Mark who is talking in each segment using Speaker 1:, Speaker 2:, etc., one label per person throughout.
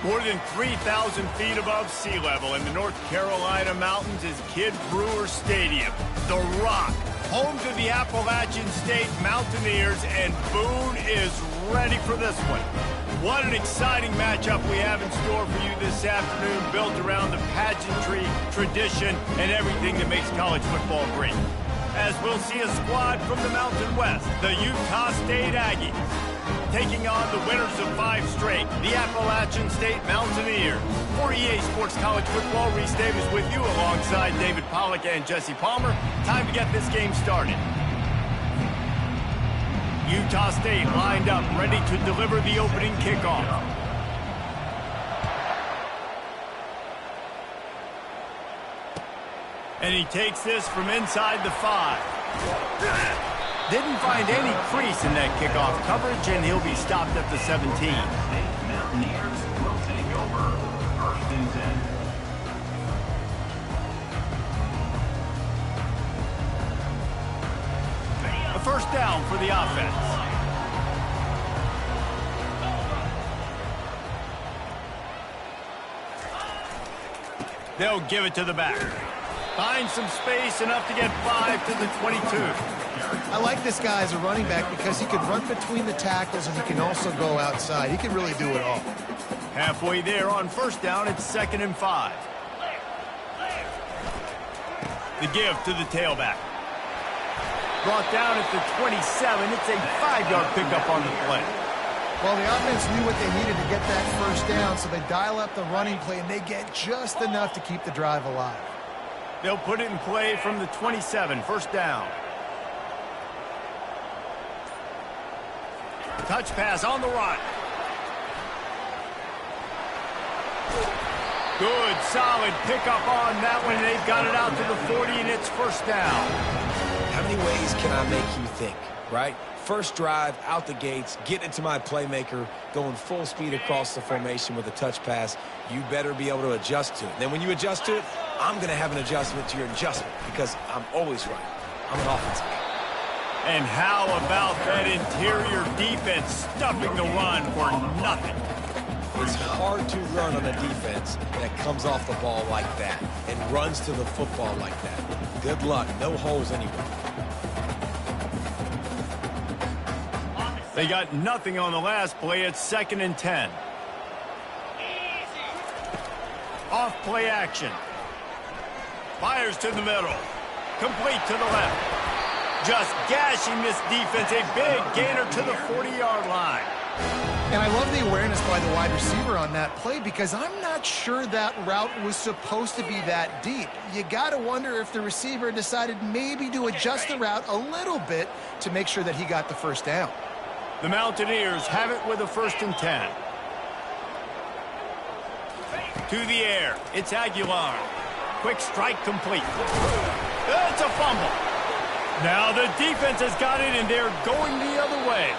Speaker 1: More than 3,000 feet above sea level in the North Carolina mountains is Kid Brewer Stadium, the Rock, home to the Appalachian State Mountaineers, and Boone is ready for this one. What an exciting matchup we have in store for you this afternoon, built around the pageantry, tradition, and everything that makes college football great. As we'll see a squad from the Mountain West, the Utah State Aggies, taking on the winners of 5 straight, the Appalachian State Mountaineers. For EA Sports College Football, Reese Davis with you alongside David Pollack and Jesse Palmer. Time to get this game started. Utah State lined up, ready to deliver the opening kickoff. And he takes this from inside the 5. Didn't find any crease in that kickoff coverage, and he'll be stopped at the 17.
Speaker 2: Mountaineers will take over 1st and 10.
Speaker 1: A first down for the offense. They'll give it to the back. Find some space, enough to get 5 to the 22.
Speaker 3: I like this guy as a running back because he can run between the tackles and he can also go outside. He can really do it all.
Speaker 1: Halfway there on first down, it's 2nd and 5. The give to the tailback. Brought down at the 27. It's a 5-yard pickup on the play.
Speaker 3: Well, the offense knew what they needed to get that first down, so they dial up the running play, and they get just enough to keep the drive alive.
Speaker 1: They'll put it in play from the 27, first down. Touch pass on the run. Good, solid pickup on that one. They've got it out to the 40, and it's first down.
Speaker 4: How many ways can I make you think, right? First drive, out the gates, get it to my playmaker, going full speed across the formation with a touch pass. You better be able to adjust to it. Then when you adjust to it, I'm going to have an adjustment to your adjustment because I'm always right. I'm an offensive guy.
Speaker 1: And how about that interior defense stuffing the run for nothing?
Speaker 4: It's hard to run on a defense that comes off the ball like that and runs to the football like that. Good luck. No holes anywhere.
Speaker 1: They got nothing on the last play. It's 2nd and 10. Off play action. Fires to the middle. Complete to the left. Just gashing this defense. A big gainer to the 40-yard line.
Speaker 3: And I love the awareness by the wide receiver on that play because I'm not sure that route was supposed to be that deep. You got to wonder if the receiver decided maybe to adjust the route a little bit to make sure that he got the first down.
Speaker 1: The Mountaineers have it with a 1st and 10. To the air. It's Aguilar. Quick strike complete. It's a fumble. Now the defense has got it, and they're going the other way.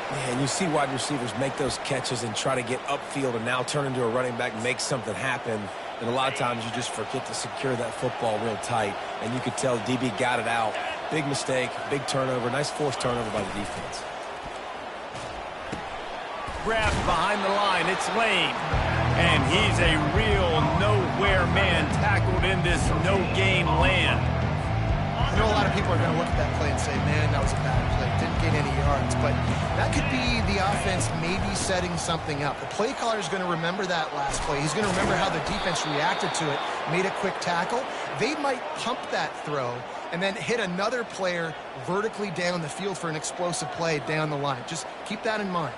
Speaker 4: Man, you see wide receivers make those catches and try to get upfield and now turn into a running back and make something happen. And a lot of times you just forget to secure that football real tight. And you could tell DB got it out. Big mistake, big turnover, nice forced turnover by the defense.
Speaker 1: Grabbed behind the line, it's Lane. And he's a real nowhere man, tackled in this no-game land.
Speaker 3: I know a lot of people are going to look at that play and say, man, that was a bad play. Didn't gain any yards. But that could be the offense maybe setting something up. The play caller is going to remember that last play. He's going to remember how the defense reacted to it, made a quick tackle. They might pump that throw and then hit another player vertically down the field for an explosive play down the line. Just keep that in mind.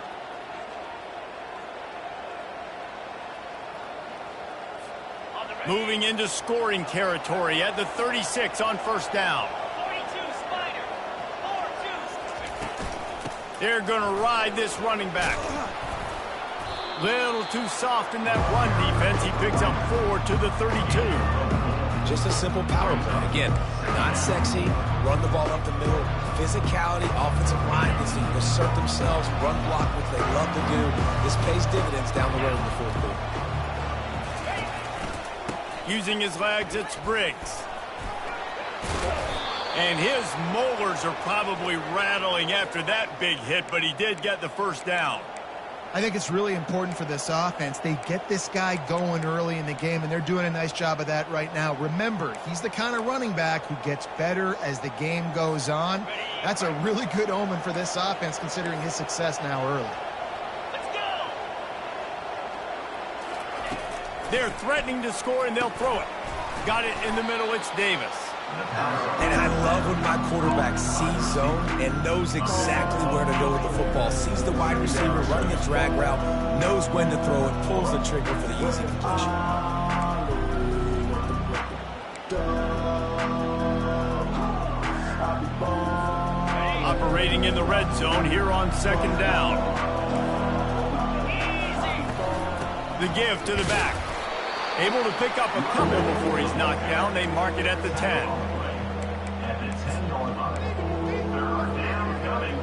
Speaker 1: Moving into scoring territory at the 36 on first down. They're going to ride this running back. Little too soft in that run defense. He picks up 4 to the 32.
Speaker 4: Just a simple power play. Again, not sexy. Run the ball up the middle. Physicality, offensive line needs to assert themselves, run block, which they love to do. This pays dividends down the road in the 4th quarter.
Speaker 1: Using his legs, it's Briggs. And his molars are probably rattling after that big hit, but he did get the first down.
Speaker 3: I think it's really important for this offense. They get this guy going early in the game, and they're doing a nice job of that right now. Remember, he's the kind of running back who gets better as the game goes on. That's a really good omen for this offense, considering his success now early.
Speaker 1: They're threatening to score, and they'll throw it. Got it in the middle. It's Davis.
Speaker 4: And I love when my quarterback sees zone and knows exactly where to go with the football. Sees the wide receiver running a drag route, knows when to throw it, pulls the trigger for the easy completion.
Speaker 1: Operating in the red zone here on second down. The give to the back. Able to pick up a couple before he's knocked down. They mark it at the 10.
Speaker 2: At the 10-yard line. Third down coming.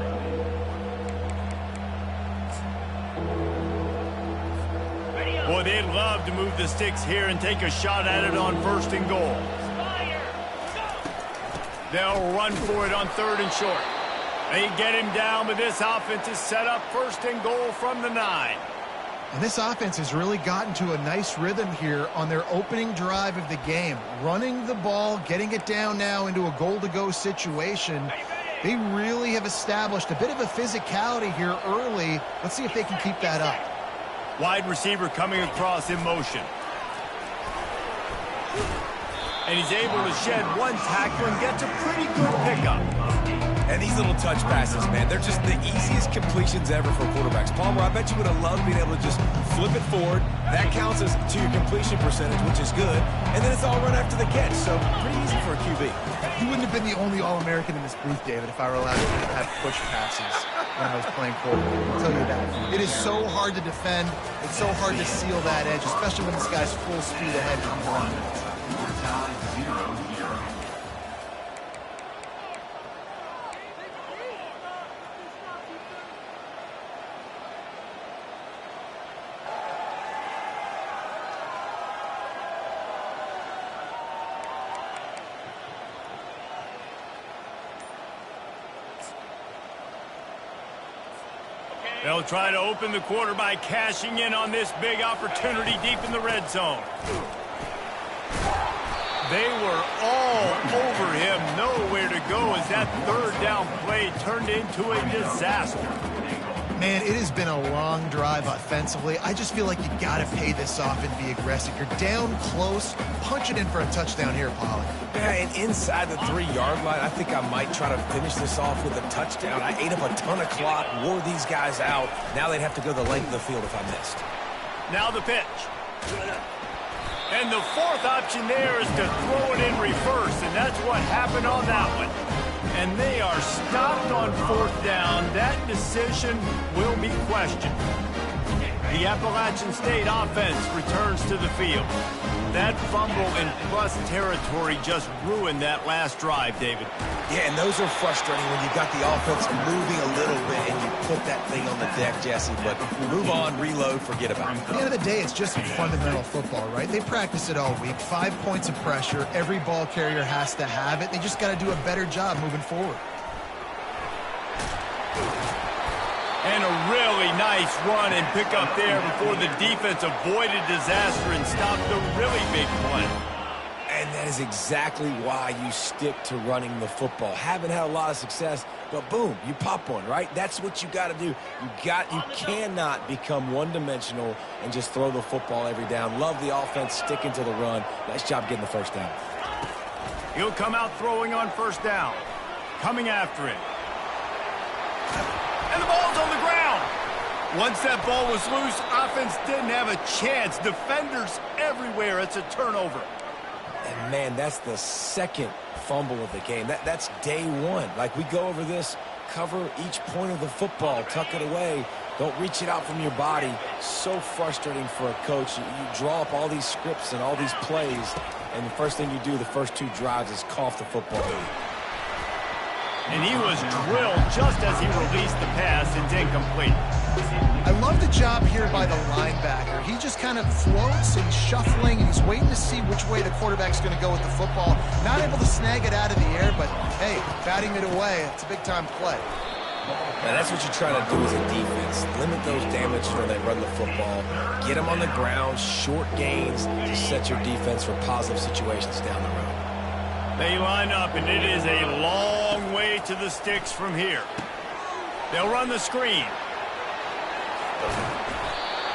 Speaker 1: Boy, they'd love to move the sticks here and take a shot at it on first and goal. They'll run for it on third and short. They get him down, but this offense is set up first and goal from the 9.
Speaker 3: And this offense has really gotten to a nice rhythm here on their opening drive of the game. Running the ball, getting it down now into a goal-to-go situation. They really have established a bit of a physicality here early. Let's see if they can keep that up.
Speaker 1: Wide receiver coming across in motion. And he's able to shed one tackle and gets a pretty good pickup.
Speaker 4: And these little touch passes, man, they're just the easiest completions ever for quarterbacks. Palmer, I bet you would have loved being able to just flip it forward. That counts as to your completion percentage, which is good. And then it's all run after the catch, so pretty easy for a QB.
Speaker 3: You wouldn't have been the only All-American in this booth, David, if I were allowed to have push passes when I was playing quarterback. I'll tell you that. It is so hard to defend. It's so hard to seal that edge, especially when this guy's full speed ahead comes on.
Speaker 2: Tie 0-0.
Speaker 1: They'll try to open the quarter by cashing in on this big opportunity deep in the red zone. They were all over him, nowhere to go as that third down play turned into a disaster.
Speaker 3: Man, it has been a long drive offensively. I just feel like you got to pay this off and be aggressive. You're down close. Punch it in for a touchdown here, Pollard.
Speaker 4: Yeah, and inside the 3-yard line, I think I might try to finish this off with a touchdown. I ate up a ton of clock, wore these guys out. Now they'd have to go the length of the field if I missed.
Speaker 1: Now the pitch. And the fourth option there is to throw it in reverse, and that's what happened on that one. And they are stopped on fourth down. That decision will be questioned. The Appalachian State offense returns to the field. That fumble in plus territory just ruined that last drive, David.
Speaker 4: Yeah, and those are frustrating when you got the offense moving a little bit and you put that thing on the deck, Jesse. But move on, reload, forget about it.
Speaker 3: At the end of the day, it's just fundamental football, right? They practice it all week. 5 points of pressure. Every ball carrier has to have it. They just got to do a better job moving forward.
Speaker 1: And a really nice run and pick up there before the defense avoided disaster and stopped the really big play.
Speaker 4: And that is exactly why you stick to running the football. Haven't had a lot of success, but boom, you pop one, right? That's what you got to do. You cannot become one-dimensional and just throw the football every down. Love the offense sticking to the run. Nice job getting the first down.
Speaker 1: He'll come out throwing on first down. Coming after it. And the ball's on the ground. Once that ball was loose, offense didn't have a chance. Defenders everywhere. It's a turnover.
Speaker 4: And, man, that's the second fumble of the game. That's day one. Like, we go over this, cover each point of the football, tuck it away. Don't reach it out from your body. So frustrating for a coach. You draw up all these scripts and all these plays, and the first thing you do the first 2 drives is cough the football.
Speaker 1: And he was drilled just as he released the pass. It's incomplete.
Speaker 3: I love the job here by the linebacker. He just kind of floats and he's shuffling and he's waiting to see which way the quarterback's going to go with the football. Not able to snag it out of the air, but hey, batting it away, it's a big-time play.
Speaker 4: Now, that's what you try to do as a defense. Limit those damages when they run the football. Get them on the ground, short gains to set your defense for positive situations down the road.
Speaker 1: They line up, and it is a long way to the sticks from here. They'll run the screen.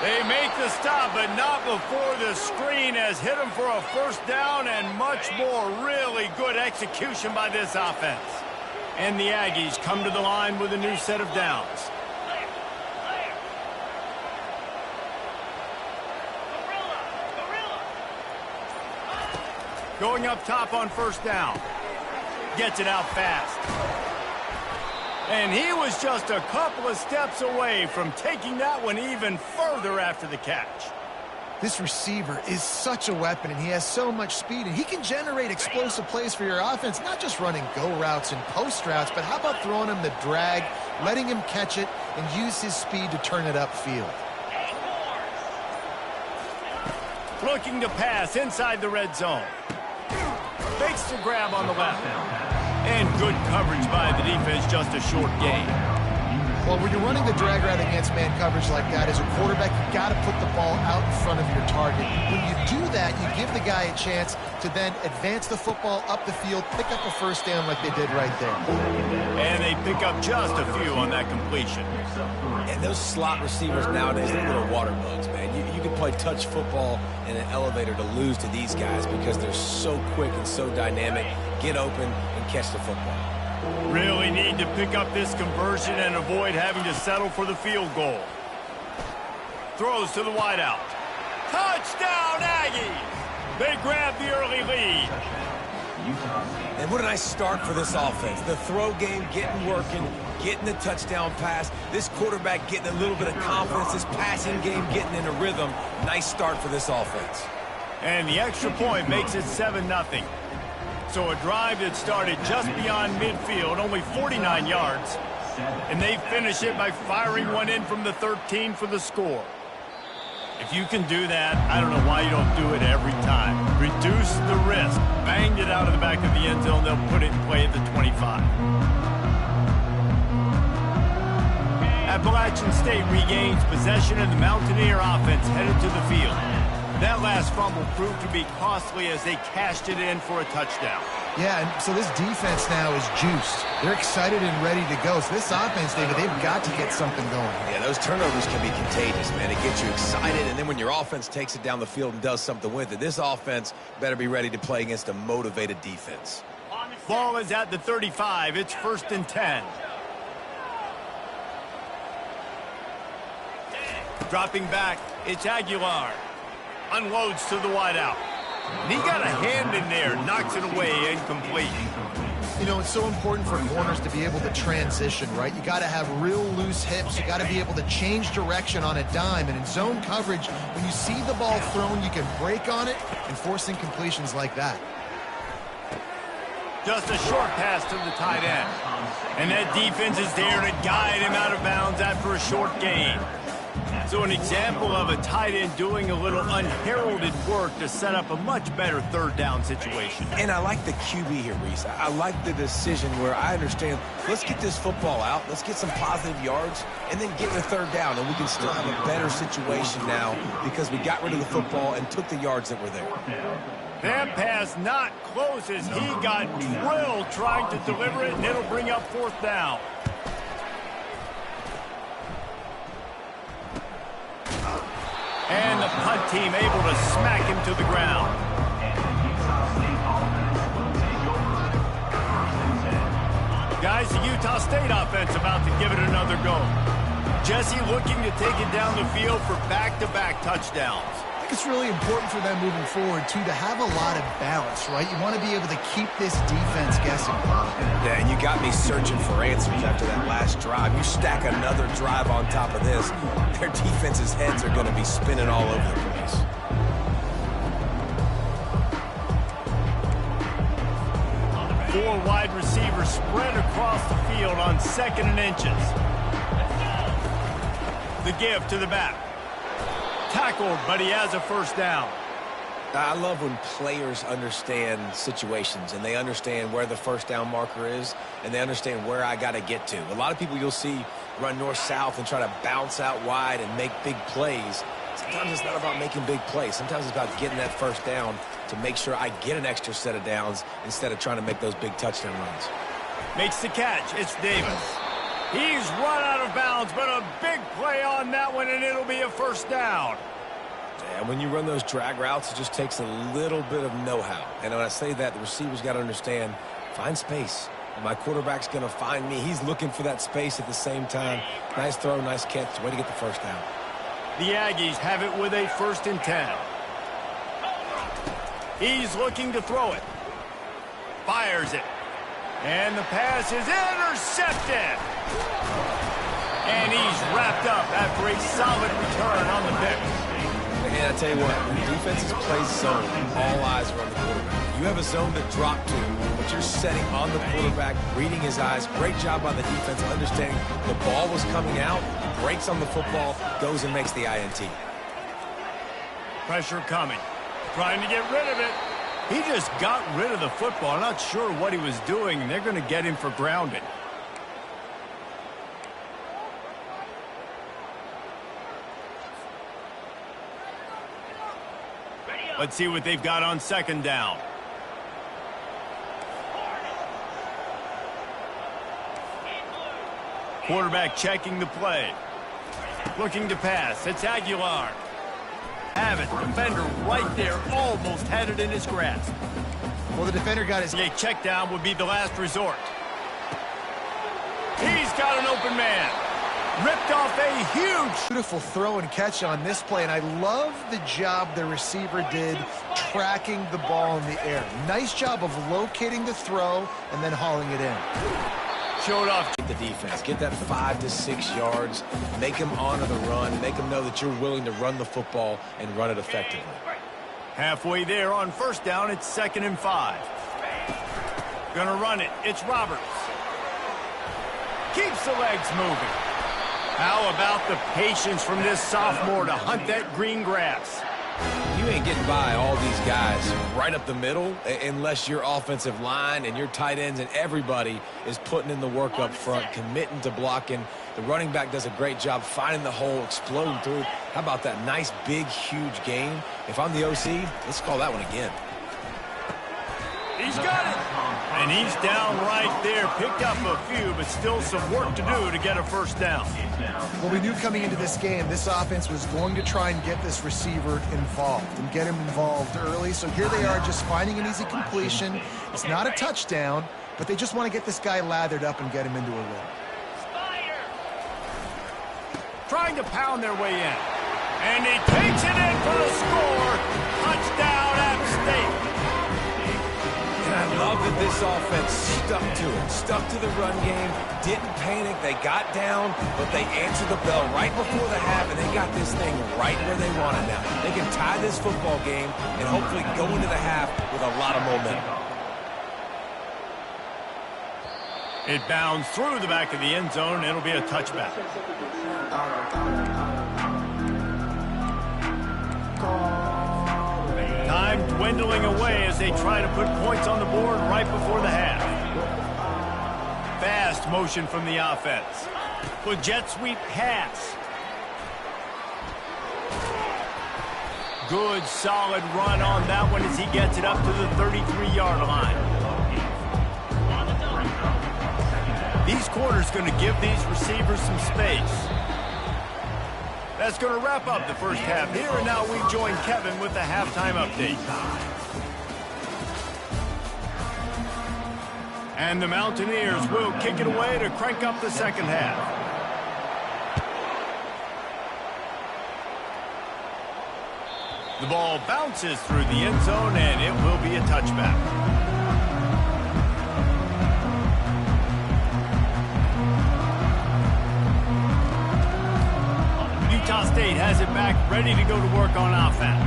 Speaker 1: They make the stop, but not before the screen has hit them for a first down and much more. Really good execution by this offense. And the Aggies come to the line with a new set of downs. Going up top on first down. Gets it out fast. And he was just a couple of steps away from taking that one even further after the catch.
Speaker 3: This receiver is such a weapon, and he has so much speed, and he can generate explosive plays for your offense, not just running go routes and post routes, but how about throwing him the drag, letting him catch it, and use his speed to turn it upfield.
Speaker 1: Looking to pass inside the red zone. Fakes the grab on the left. And good coverage by the defense, just a short gain.
Speaker 3: Well, when you're running the drag route against man coverage like that, as a quarterback, you've got to put the ball out in front of your target. When you do that, you give the guy a chance to then advance the football up the field, pick up a first down like they did right there.
Speaker 1: And they pick up just a few on that completion.
Speaker 4: And those slot receivers nowadays, they're little water bugs, man. You can play touch football in an elevator to lose to these guys because they're so quick and so dynamic. Get open and catch the football.
Speaker 1: Really need to pick up this conversion and avoid having to settle for the field goal. Throws to the wideout. Touchdown, Aggies! They grab the early lead.
Speaker 4: And what a nice start for this offense. The throw game getting working, getting the touchdown pass. This quarterback getting a little bit of confidence. This passing game getting in a rhythm. Nice start for this offense.
Speaker 1: And the extra point makes it 7-0. So a drive that started just beyond midfield, only 49 yards. And they finish it by firing one in from the 13 for the score. If you can do that, I don't know why you don't do it every time. Reduce the risk. Banged it out of the back of the end zone. They'll put it in play at the 25. Appalachian State regains possession, and the Mountaineer offense headed to the field. That last fumble proved to be costly as they cashed it in for a touchdown.
Speaker 3: Yeah, and so this defense now is juiced. They're excited and ready to go. So this offense, David, they've got to get something going.
Speaker 4: Yeah, those turnovers can be contagious, man. It gets you excited, and then when your offense takes it down the field and does something with it, this offense better be ready to play against a motivated defense.
Speaker 1: Ball is at the 35. It's 1st and 10. Dropping back, it's Aguilar. Unloads to the wideout. And he got a hand in there, knocks it away, incomplete.
Speaker 3: You know, it's so important for corners to be able to transition, right? You got to have real loose hips. You got to be able to change direction on a dime. And in zone coverage, when you see the ball thrown, you can break on it and force incompletions like that.
Speaker 1: Just a short pass to the tight end. And that defense is there to guide him out of bounds after a short gain. So an example of a tight end doing a little unheralded work to set up a much better third down situation.
Speaker 4: And I like the QB here, Reese. I like the decision where I understand, let's get this football out, let's get some positive yards, and then get the third down, and we can still have a better situation now because we got rid of the football and took the yards that were there.
Speaker 1: That pass not close as he got drilled trying to deliver it, and it'll bring up 4th down. And the punt team able to smack him to the ground. Guys, the Utah State offense about to give it another go. Jesse looking to take it down the field for back-to-back touchdowns.
Speaker 3: I think it's really important for them moving forward, too, to have a lot of balance, right? You want to be able to keep this defense guessing.
Speaker 4: Yeah, and you got me searching for answers after that last drive. You stack another drive on top of this, their defense's heads are going to be spinning all over the place.
Speaker 1: Four wide receivers spread across the field on 2nd and inches. The give to the back. Tackled, but he has a first down.
Speaker 4: I love when players understand situations and they understand where the first down marker is and they understand where I got to get to. A lot of people you'll see run north-south and try to bounce out wide and make big plays. Sometimes it's not about making big plays. Sometimes it's about getting that first down to make sure I get an extra set of downs instead of trying to make those big touchdown runs.
Speaker 1: Makes the catch. It's Davis. He's run out of bounds, but a big play on that one, and it'll be a first down.
Speaker 4: And when you run those drag routes, it just takes a little bit of know-how. And when I say that, the receiver's got to understand, find space. And my quarterback's going to find me. He's looking for that space at the same time. Nice throw, nice catch. Way to get the first down.
Speaker 1: The Aggies have it with a 1st and 10. He's looking to throw it. Fires it. And the pass is intercepted. And he's wrapped up after a solid return on the pick.
Speaker 4: And I tell you what, when defenses play zone, all eyes are on the quarterback. You have a zone to drop to, but you're setting on the quarterback, reading his eyes. Great job by the defense, understanding the ball was coming out, breaks on the football, goes and makes the INT.
Speaker 1: Pressure coming. Trying to get rid of it. He just got rid of the football. Not sure what he was doing, and they're going to get him for grounding. Let's see what they've got on 2nd down. Quarterback checking the play. Looking to pass. It's Aguilar. Have it. Defender right there. Almost had it in his grasp.
Speaker 3: Well, the defender got his...
Speaker 1: A check down would be the last resort. He's got an open man. Ripped off a huge...
Speaker 3: Beautiful throw and catch on this play, and I love the job the receiver did tracking the ball in the air. Nice job of locating the throw and then hauling it in.
Speaker 1: Showed off.
Speaker 4: The defense, get that 5 to 6 yards, make them honor the run, make them know that you're willing to run the football and run it effectively.
Speaker 1: Halfway there on 1st down, it's 2nd and 5. Gonna run it. It's Roberts. Keeps the legs moving. How about the patience from this sophomore to hunt that green grass?
Speaker 4: You ain't getting by all these guys right up the middle unless your offensive line and your tight ends and everybody is putting in the work up front, committing to blocking. The running back does a great job finding the hole, exploding through. How about that nice, big, huge game? If I'm the OC, let's call that one again.
Speaker 1: He's got it. And he's down right there. Picked up a few, but still some work to do to get a 1st down.
Speaker 3: Well, we knew coming into this game, this offense was going to try and get this receiver involved and get him involved early. So here they are just finding an easy completion. It's not a touchdown, but they just want to get this guy lathered up and get him into a rhythm.
Speaker 1: Trying to pound their way in. And he takes it in for the score. Touchdown, App State.
Speaker 4: And I love that this offense stuck to it, stuck to the run game, didn't panic. They got down, but they answered the bell right before the half, and they got this thing right where they want it now. They can tie this football game and hopefully go into the half with a lot of momentum.
Speaker 1: It bounds through the back of the end zone. It'll be a touchback. Time dwindling away as they try to put points on the board right before the half. Fast motion from the offense. With jet sweep pass. Good solid run on that one as he gets it up to the 33-yard line. These corners going to give these receivers some space. That's going to wrap up the first half here, and now we join Kevin with the halftime update. And the Mountaineers will kick it away to crank up the second half. The ball bounces through the end zone, and it will be a touchback. Utah State has it back, ready to go to work on offense.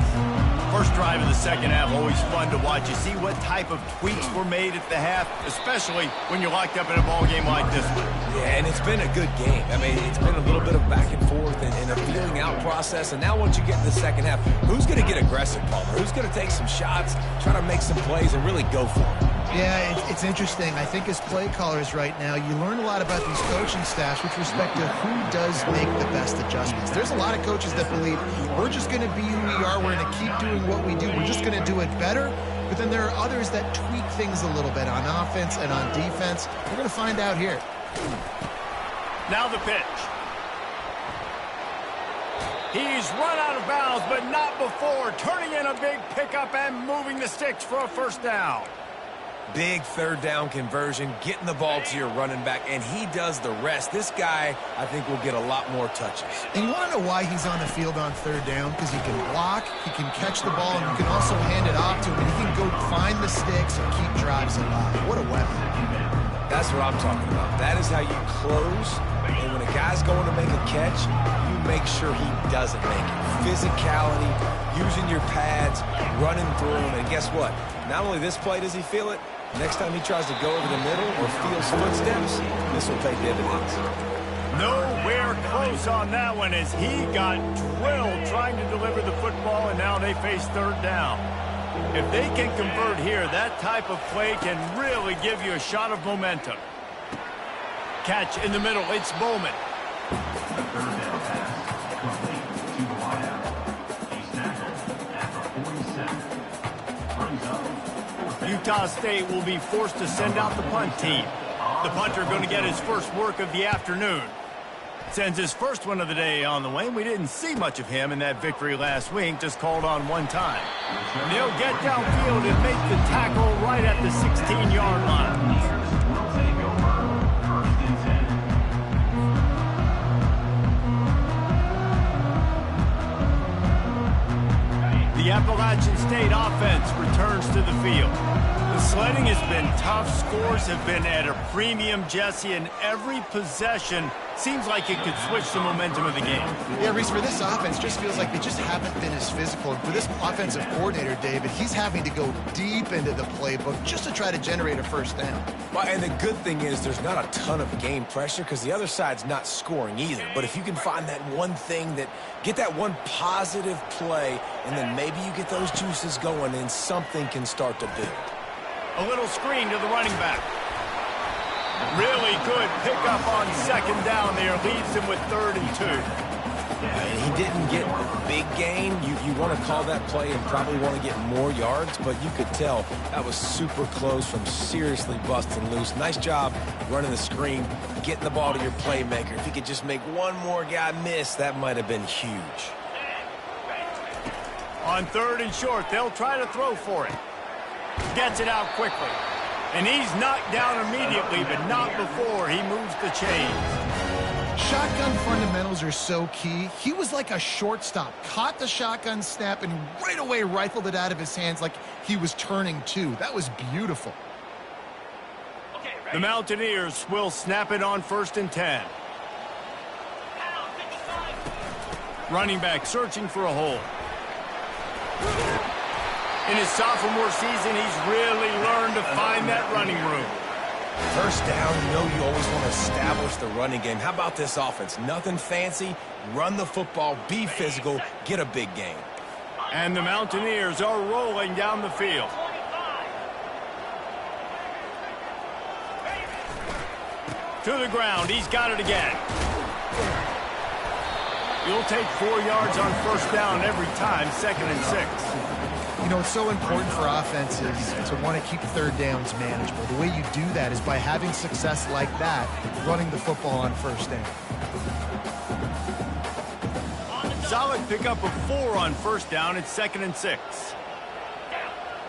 Speaker 1: First drive of the second half, always fun to watch. You see what type of tweaks were made at the half, especially when you're locked up in a ball game like this one.
Speaker 4: Yeah, and it's been a good game. I mean, it's been a little bit of back and forth and a feeling out process. And now once you get in the second half, who's going to get aggressive, Palmer? Who's going to take some shots, try to make some plays, and really go for it?
Speaker 3: Yeah, it's interesting. I think as play callers right now, you learn a lot about these coaching staffs with respect to who does make the best adjustments. There's a lot of coaches that believe we're just going to be who we are. We're going to keep doing what we do. We're just going to do it better. But then there are others that tweak things a little bit on offense and on defense. We're going to find out here.
Speaker 1: Now the pitch. He's run out of bounds, but not before. Turning in a big pickup and moving the sticks for a first down.
Speaker 4: Big third down conversion, getting the ball to your running back, and he does the rest. This guy, I think, will get a lot more touches.
Speaker 3: And you want to know why he's on the field on third down? Because he can block, he can catch the ball, and you can also hand it off to him, and he can go find the sticks and keep drives alive. What a weapon.
Speaker 4: That's what I'm talking about. That is how you close, and when a guy's going to make a catch, you make sure he doesn't make it. Physicality, using your pads, running through them, and guess what? Not only this play does he feel it, next time he tries to go over the middle or feels footsteps, this will pay dividends.
Speaker 1: Nowhere close on that one as he got drilled trying to deliver the football, and now they face third down. If they can convert here, that type of play can really give you a shot of momentum. Catch in the middle, it's Bowman.
Speaker 2: The third down pass, complete to BYL. He's tackled at the 47. Brings up.
Speaker 1: Utah State will be forced to send out the punt team. The punter going to get his first work of the afternoon. Sends his first one of the day on the way. We didn't see much of him in that victory last week, just called on one time. And he'll get downfield and make the tackle right at the 16-yard line.
Speaker 2: Will take over. First and 10.
Speaker 1: The Appalachian State offense returns to the field. The sledding has been tough. Scores have been at a premium, Jesse, and every possession seems like it could switch the momentum of the game.
Speaker 3: Yeah, Reese, for this offense, just feels like they just haven't been as physical. And for this offensive coordinator, David, he's having to go deep into the playbook just to try to generate a first down.
Speaker 4: Well, and the good thing is there's not a ton of game pressure because the other side's not scoring either. But if you can find that one thing get that one positive play, and then maybe you get those juices going and something can start to build.
Speaker 1: A little screen to the running back. Really good pickup on second down there. Leaves him with 3rd and 2.
Speaker 4: And he didn't get a big gain. You want to call that play and probably want to get more yards, but you could tell that was super close from seriously busting loose. Nice job running the screen, getting the ball to your playmaker. If he could just make one more guy miss, that might have been huge.
Speaker 1: On 3rd and short, they'll try to throw for it. Gets it out quickly. And he's knocked down immediately, but not before he moves the chains.
Speaker 3: Shotgun fundamentals are so key. He was like a shortstop. Caught the shotgun snap and right away rifled it out of his hands like he was turning two. That was beautiful.
Speaker 1: The Mountaineers will snap it on 1st and 10. Running back searching for a hole. In his sophomore season, he's really learned to find that running room.
Speaker 4: First down, you always want to establish the running game. How about this offense? Nothing fancy. Run the football, be physical, get a big gain.
Speaker 1: And the Mountaineers are rolling down the field. To the ground, he's got it again. You'll take 4 yards on first down every time, 2nd and 6.
Speaker 3: You know, it's so important for offenses to want to keep third downs manageable. The way you do that is by having success like that, running the football on first down.
Speaker 1: Solid pickup of 4 on first down. It's 2nd and 6.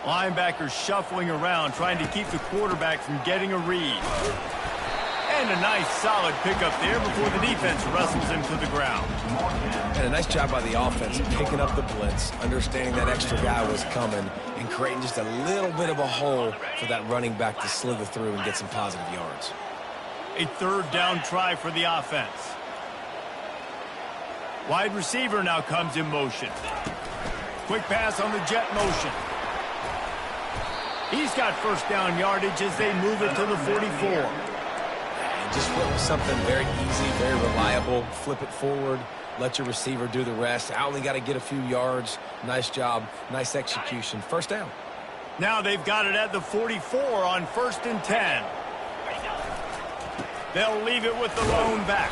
Speaker 1: Linebackers shuffling around, trying to keep the quarterback from getting a read. And a nice solid pickup there before the defense wrestles him to the ground.
Speaker 4: And a nice job by the offense picking up the blitz, understanding that extra guy was coming, and creating just a little bit of a hole for that running back to slither through and get some positive yards.
Speaker 1: A 3rd down try for the offense. Wide receiver now comes in motion. Quick pass on the jet motion. He's got first down yardage as they move it to the 44.
Speaker 4: And just flip something very easy, very reliable. Flip it forward. Let your receiver do the rest. I only got to get a few yards. Nice job. Nice execution. First down.
Speaker 1: Now they've got it at the 44 on 1st and 10. They'll leave it with the lone back.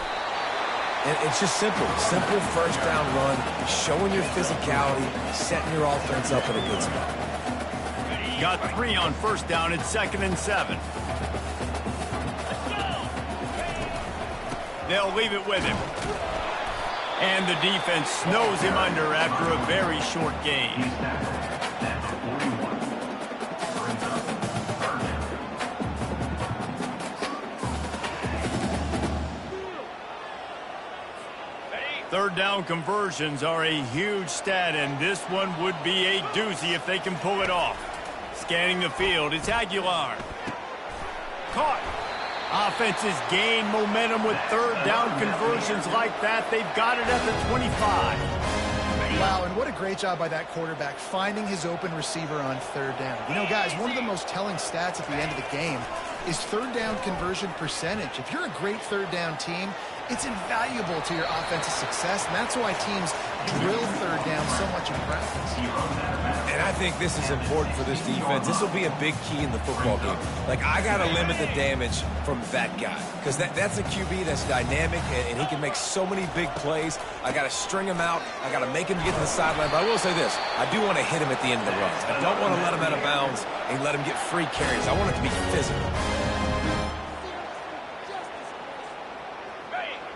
Speaker 4: And it's just simple. Simple first down run. Showing your physicality. Setting your offense up in a good spot.
Speaker 1: Got 3 on 1st down. It's 2nd and 7. They'll leave it with him. And the defense snows him under after a very short gain. Third down conversions are a huge stat, and this one would be a doozy if they can pull it off. Scanning the field, it's Aguilar. Caught. Offenses gain momentum with third down conversions like that. They've got it at the 25.
Speaker 3: Wow, and what a great job by that quarterback finding his open receiver on third down. You know, guys, one of the most telling stats at the end of the game is third down conversion percentage. If you're a great third down team, it's invaluable to your offensive success, and that's why teams drill third down so much in practice.
Speaker 4: And I think this is important for this defense. This will be a big key in the football game. Like, I got to limit the damage from that guy because that's a QB that's dynamic, and he can make so many big plays. I got to string him out. I got to make him get to the sideline. But I will say this. I do want to hit him at the end of the runs. I don't want to let him out of bounds and let him get free carries. I want it to be physical.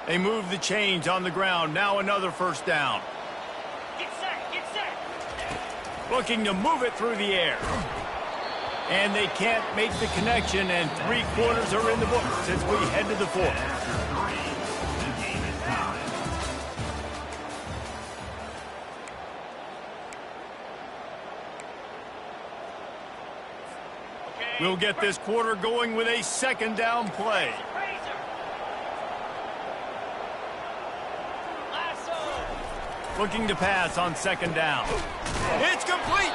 Speaker 1: They move the chains on the ground. Now another first down.
Speaker 5: Get set, get set.
Speaker 1: Looking to move it through the air. And they can't make the connection, and 3 quarters are in the books as we head to the 4th. We'll get this quarter going with a 2nd down play. Looking to pass on 2nd down. It's complete.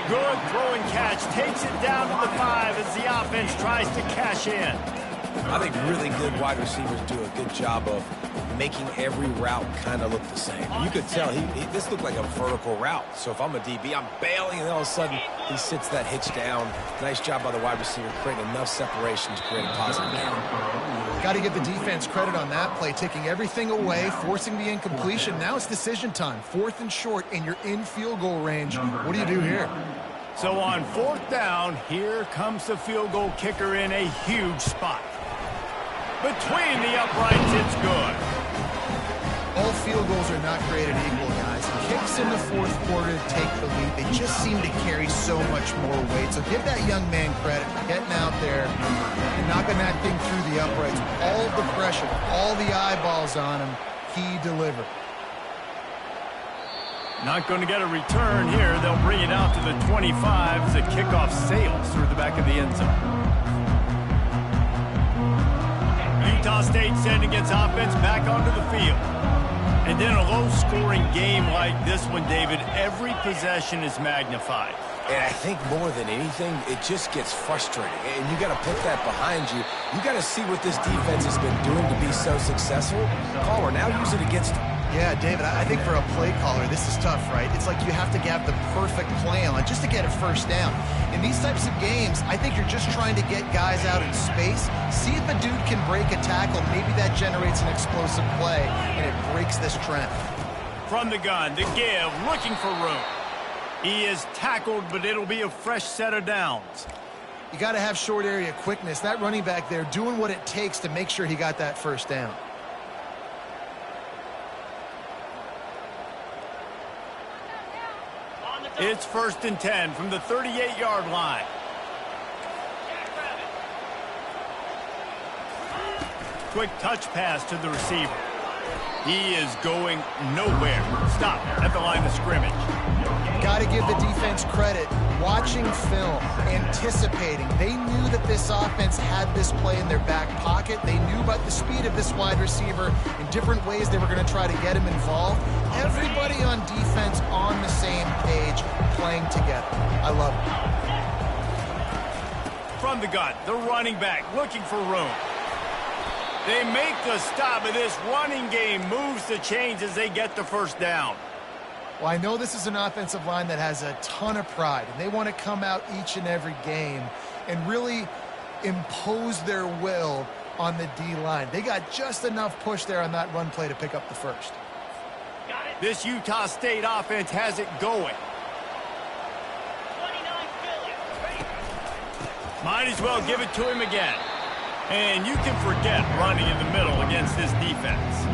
Speaker 1: Good throw and catch. Takes it down to the 5 as the offense tries to cash in.
Speaker 4: I think really good wide receivers do a good job of making every route kind of look the same. You could tell this looked like a vertical route. So if I'm a DB, I'm bailing, and all of a sudden he sits that hitch down. Nice job by the wide receiver, creating enough separation to create a positive game.
Speaker 3: Got to give the defense credit on that play, taking everything away, forcing the incompletion. Now it's decision time. 4th and short, and you're in field goal range. What do you do here?
Speaker 1: So on 4th down, here comes the field goal kicker in a huge spot. Between the uprights, it's good.
Speaker 3: All field goals are not created equal, guys. Kicks in the 4th quarter to take the lead. They just seem to carry so much more weight. So give that young man credit for getting out there and knocking that thing through the uprights. All of the pressure, all the eyeballs on him, he delivered.
Speaker 1: Not going to get a return here. They'll bring it out to the 25 as the kickoff sails through the back of the end zone. Utah State sending its offense back onto the field. And in a low-scoring game like this one, David, every possession is magnified.
Speaker 4: And I think more than anything, it just gets frustrating. And you got to put that behind you. You got to see what this defense has been doing to be so successful. Caller, now use it against them.
Speaker 3: Yeah, David, I think for a play caller, this is tough, right? It's like you have to have the perfect play on just to get a first down. In these types of games, I think you're just trying to get guys out in space, see if a dude can break a tackle. Maybe that generates an explosive play, and it breaks this trend.
Speaker 1: From the gun, the give, looking for room. He is tackled, but it'll be a fresh set of downs.
Speaker 3: You got to have short area quickness. That running back there doing what it takes to make sure he got that first down.
Speaker 1: It's 1st and 10 from the 38-yard line. Quick touch pass to the receiver. He is going nowhere. Stop at the line of scrimmage.
Speaker 3: Got to give the defense credit. Watching film, anticipating. They knew that this offense had this play in their back pocket. They knew about the speed of this wide receiver in different ways they were going to try to get him involved. Everybody on defense on the same page, playing together. I love it.
Speaker 1: From the gun, the running back looking for room. They make the stop, and this running game moves the chains as they get the first down.
Speaker 3: Well, I know this is an offensive line that has a ton of pride, and they want to come out each and every game and really impose their will on the D-line. They got just enough push there on that run play to pick up the first.
Speaker 1: This Utah State offense has it going.
Speaker 5: 29 Philly.
Speaker 1: Might as well give it to him again. And you can forget running in the middle against this defense.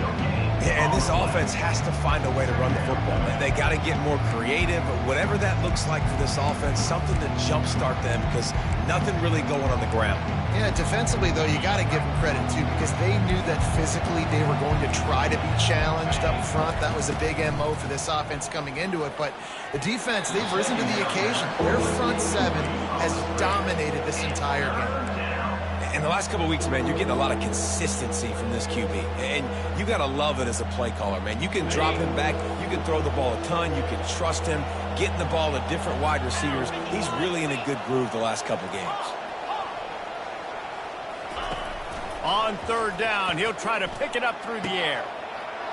Speaker 4: And this offense has to find a way to run the football. They got to get more creative, whatever that looks like for this offense, something to jumpstart them because nothing really going on the ground.
Speaker 3: Yeah, defensively, though, you got to give them credit, too, because they knew that physically they were going to try to be challenged up front. That was a big MO for this offense coming into it. But the defense, they've risen to the occasion. Their front seven has dominated this entire game.
Speaker 4: In the last couple of weeks, man, you're getting a lot of consistency from this QB. And you got to love it as a play caller, man. You can drop him back. You can throw the ball a ton. You can trust him, getting the ball to different wide receivers. He's really in a good groove the last couple games.
Speaker 1: On third down, he'll try to pick it up through the air.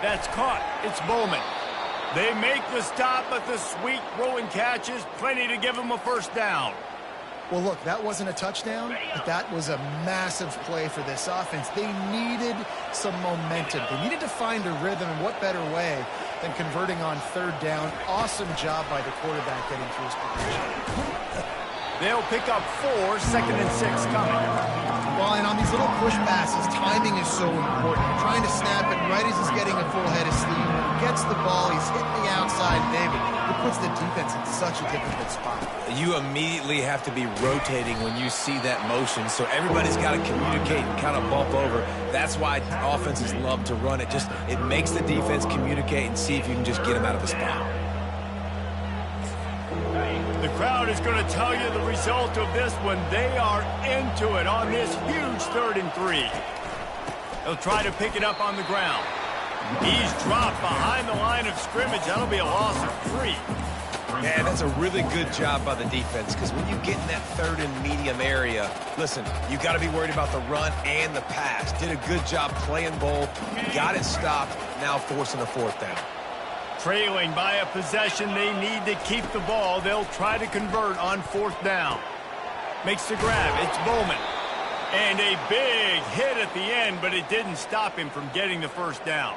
Speaker 1: That's caught. It's Bowman. They make the stop, but the sweet throw and catch is plenty to give him a first down.
Speaker 3: Well, look, that wasn't a touchdown, but that was a massive play for this offense. They needed some momentum. They needed to find a rhythm, and what better way than converting on third down. Awesome job by the quarterback getting through his position.
Speaker 1: They'll pick up 4, 2nd and 6 coming.
Speaker 3: Well, and on these little push passes, timing is so important. You're trying to snap it right as he's getting a full head of steam. When he gets the ball, he's hitting the outside, David. It puts the defense in such a difficult spot.
Speaker 4: You immediately have to be rotating when you see that motion, so everybody's got to communicate and kind of bump over. That's why offenses love to run it. It makes the defense communicate and see if you can just get them out of the spot.
Speaker 1: The crowd is going to tell you the result of this when they are into it on this huge 3rd and 3. They'll try to pick it up on the ground. He's dropped behind the line of scrimmage. That'll be a loss of 3.
Speaker 4: Yeah, that's a really good job by the defense because when you get in that 3rd and medium area, listen, you got to be worried about the run and the pass. Did a good job playing both, got it stopped, now forcing a 4th down.
Speaker 1: Trailing by a possession, they need to keep the ball. They'll try to convert on 4th down. Makes the grab. It's Bowman. And a big hit at the end, but it didn't stop him from getting the first down.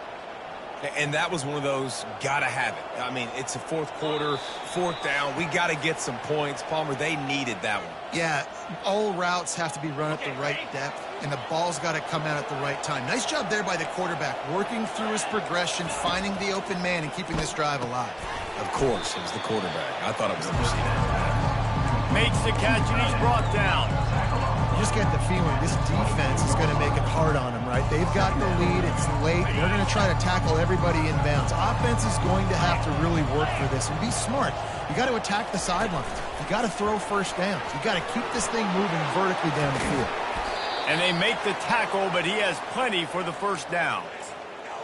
Speaker 4: And that was one of those gotta have it. I mean, it's a 4th quarter, 4th down. We got to get some points. Palmer, they needed that one.
Speaker 3: Yeah, all routes have to be run at the right depth, and the ball's got to come out at the right time. Nice job there by the quarterback, working through his progression, finding the open man, and keeping this drive alive.
Speaker 4: Of course, it was the quarterback. I thought it was the receiver.
Speaker 1: Makes the catch, and he's brought down.
Speaker 3: You just get the feeling this defense is going to make it hard on them, right? They've got the lead. It's late. They're going to try to tackle everybody inbounds. Offense is going to have to really work for this and be smart. You got to attack the sidelines. You got to throw first downs. You got to keep this thing moving vertically down the field.
Speaker 1: And they make the tackle, but he has plenty for the first down.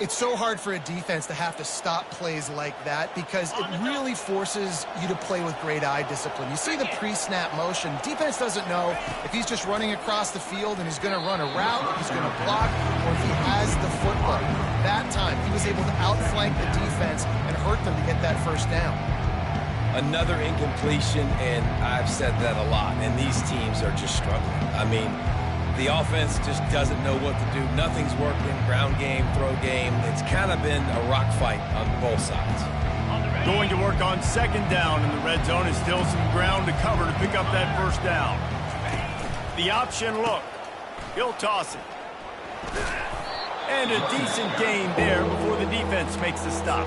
Speaker 3: It's so hard for a defense to have to stop plays like that because it really forces you to play with great eye discipline. You see the pre-snap motion. Defense doesn't know if he's just running across the field and he's going to run a route, if he's going to block, or if he has the football. That time, he was able to outflank the defense and hurt them to get that first down.
Speaker 4: Another incompletion, and I've said that a lot, and these teams are just struggling. I mean, the offense just doesn't know what to do. Nothing's working. Ground game, throw game. It's kind of been a rock fight on both sides.
Speaker 1: Going to work on 2nd down in the red zone is still some ground to cover to pick up that first down. The option look. He'll toss it. And a decent gain there before the defense makes the stop.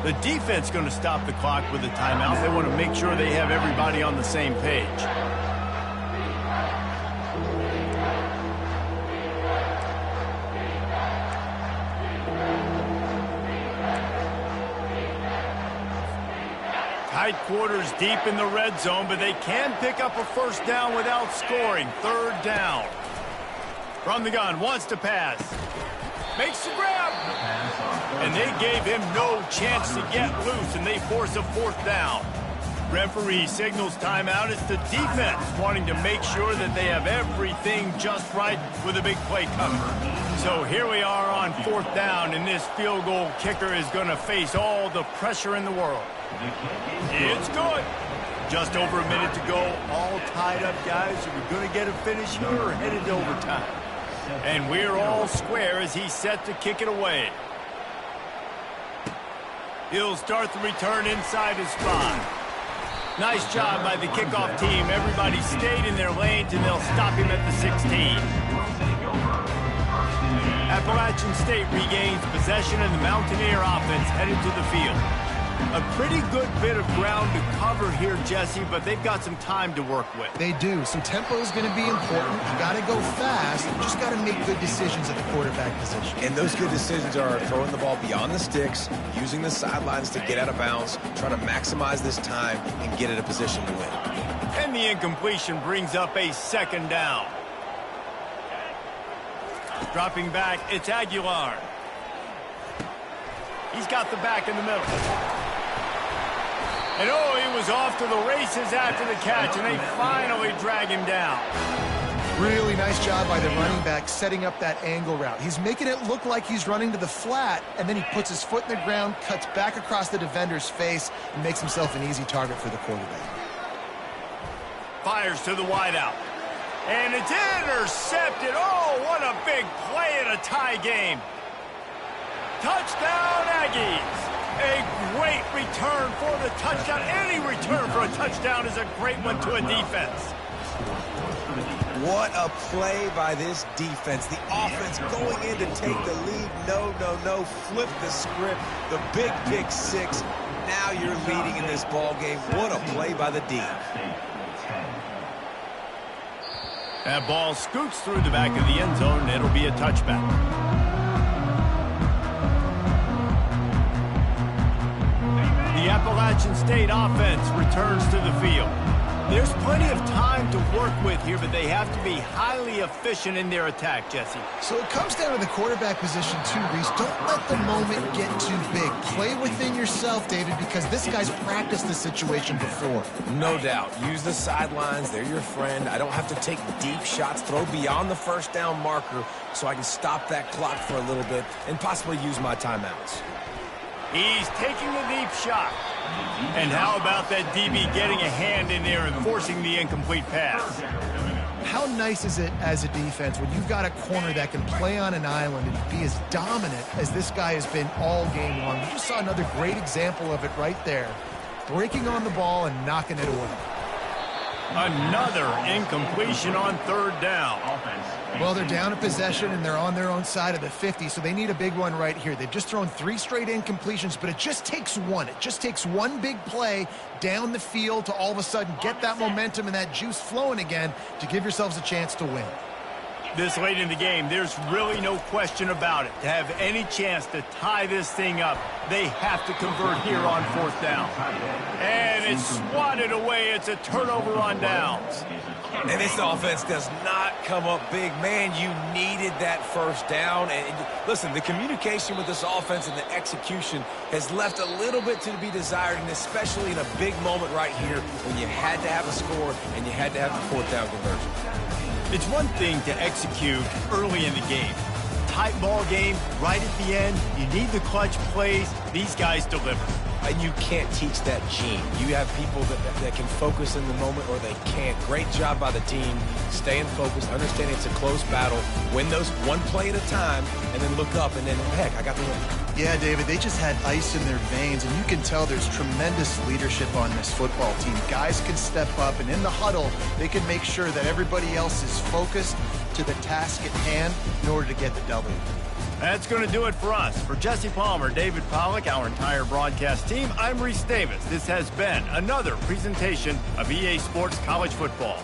Speaker 1: The defense going to stop the clock with a timeout. They want to make sure they have everybody on the same page. Tight quarters deep in the red zone, but they can pick up a first down without scoring. Third down. From the gun, wants to pass. Makes the grab. And they gave him no chance to get loose, and they force a fourth down. Referee signals timeout. It's the defense wanting to make sure that they have everything just right with a big play coming. So here we are on fourth down, and this field goal kicker is going to face all the pressure in the world. It's good. Just over a minute to go. All tied up, guys. Are we going to get a finish here or headed to overtime? And we're all square as he's set to kick it away. He'll start the return inside his 5. Nice job by the kickoff team. Everybody stayed in their lanes, and they'll stop him at the 16. Appalachian State regains possession, and the Mountaineer offense headed to the field. A pretty good bit of ground to cover here, Jesse, but they've got some time to work with.
Speaker 3: They do. So tempo is going to be important. You got to go fast. You just got to make good decisions at the quarterback position.
Speaker 4: And those good decisions are throwing the ball beyond the sticks, using the sidelines to get out of bounds, trying to maximize this time and get in a position to win.
Speaker 1: And the incompletion brings up a second down. Dropping back, it's Aguilar. He's got the back in the middle. And oh, he was off to the races after the catch, and they finally drag him down.
Speaker 3: Really nice job by the running back setting up that angle route. He's making it look like he's running to the flat, and then he puts his foot in the ground, cuts back across the defender's face, and makes himself an easy target for the quarterback.
Speaker 1: Fires to the wideout. And it's intercepted. Oh, what a big play in a tie game. Touchdown, Aggies. A great return for the touchdown. Any return for a touchdown is a great one to a defense.
Speaker 4: What a play by this defense. The offense going in to take the lead. No. Flip the script. The big pick 6. Now you're leading in this ball game. What a play by the D.
Speaker 1: That ball scoots through the back of the end zone, and it'll be a touchback. The Appalachian State offense returns to the field. There's plenty of time to work with here, but they have to be highly efficient in their attack, Jesse.
Speaker 3: So it comes down to the quarterback position too, Reese. Don't let the moment get too big. Play within yourself, David, because this guy's practiced this situation before.
Speaker 4: No doubt. Use the sidelines. They're your friend. I don't have to take deep shots, throw beyond the first down marker so I can stop that clock for a little bit and possibly use my timeouts.
Speaker 1: He's taking the deep shot. And how about that DB getting a hand in there and forcing the incomplete pass?
Speaker 3: How nice is it as a defense when you've got a corner that can play on an island and be as dominant as this guy has been all game long? You just saw another great example of it right there. Breaking on the ball and knocking it away.
Speaker 1: Another incompletion on third down.
Speaker 3: Well, they're down a possession, and they're on their own side of the 50, so they need a big one right here. They've just thrown 3 straight incompletions, but it just takes one. It just takes one big play down the field to all of a sudden get that momentum and that juice flowing again to give yourselves a chance to win.
Speaker 1: This late in the game, there's really no question about it. To have any chance to tie this thing up, they have to convert here on fourth down. And it's swatted away. It's a turnover on downs.
Speaker 4: And this offense does not come up big. Man, you needed that first down. And listen, the communication with this offense and the execution has left a little bit to be desired, and especially in a big moment right here when you had to have a score and you had to have the fourth down conversion.
Speaker 1: It's one thing to execute early in the game. Tight ball game, right at the end, you need the clutch plays. These guys deliver.
Speaker 4: And you can't teach that gene. You have people that can focus in the moment or they can't. Great job by the team, staying focused, understanding it's a close battle, win those one play at a time, and then look up, and then, heck, I got the win.
Speaker 3: Yeah, David, they just had ice in their veins, and you can tell there's tremendous leadership on this football team. Guys can step up, and in the huddle, they can make sure that everybody else is focused to the task at hand in order to get the W.
Speaker 1: That's going to do it for us. For Jesse Palmer, David Pollack, our entire broadcast team, I'm Reese Davis. This has been another presentation of EA Sports College Football.